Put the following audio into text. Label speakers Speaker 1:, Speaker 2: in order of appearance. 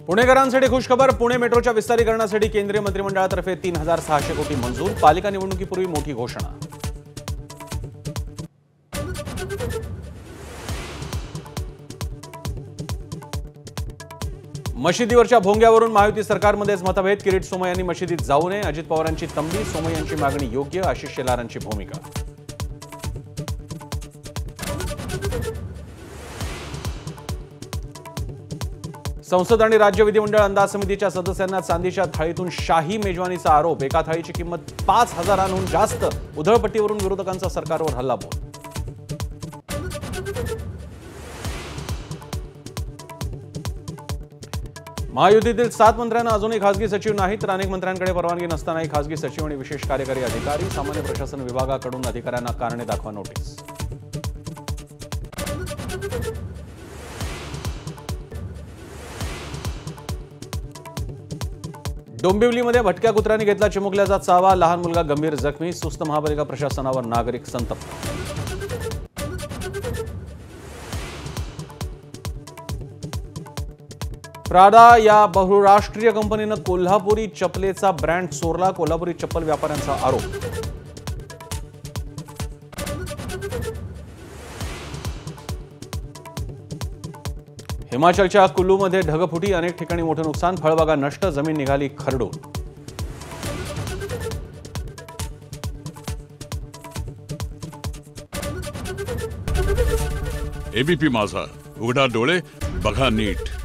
Speaker 1: पुणेकरांसाठी खुशखबर। पुणे मेट्रोच्या विस्तारीकरणासाठी केंद्रीय मंत्रिमंडळातर्फे 3600 कोटी मंजूर। पालिका निवडणुकीपूर्वी मोठी घोषणा। मशिदीवरच्या भोंग्यावरून महायुती सरकारमध्येच मतभेद। किरीट सोमय्या यांनी मशिदीत जाऊ नये, अजित पवारांची तंबी। सोमय्या यांची मागणी योग्य, आशिष शेलारांची भूमिका। संसद आणि राज्य विधिमंडळ अंदाज समितीच्या सदस्यांना चांदीच्या थाळीतून शाही मेजवानीचा आरोप। एका थाळीची किंमत 5000हून जास्त। उधळपट्टीवरून विरोधकांचा सरकारवर हल्लाबोल। महायुतीतील 7 मंत्र्यांना अजूनही खासगी सचिव नाहीत, तर अनेक मंत्र्यांकडे परवानगी नसतानाही खासगी सचिव आणि विशेष कार्यकारी अधिकारी। सामान्य प्रशासन विभागाकडून अधिकाऱ्यांना कारणे दाखवा नोटीस। डोंबिवलीमध्ये भटक्या कुत्र्याने घेतला चिमुकल्याचा चावा। लहान मुलगा गंभीर जखमी। सुस्त महापालिका प्रशासनावर नागरिक संतप्त। प्राडा या बहुराष्ट्रीय कंपनीनं कोल्हापुरी चपलेचा ब्रँड चोरला। कोल्हापुरी चप्पल व्यापाऱ्यांचा आरोप। हिमाचलच्या कुल्लूमध्ये ढगफुटी, अनेक ठिकाणी मोठे नुकसान। फळबागा नष्ट, जमीन निघाली खरडून।
Speaker 2: एबीपी माझा, उघडा डोळे बघा नीट।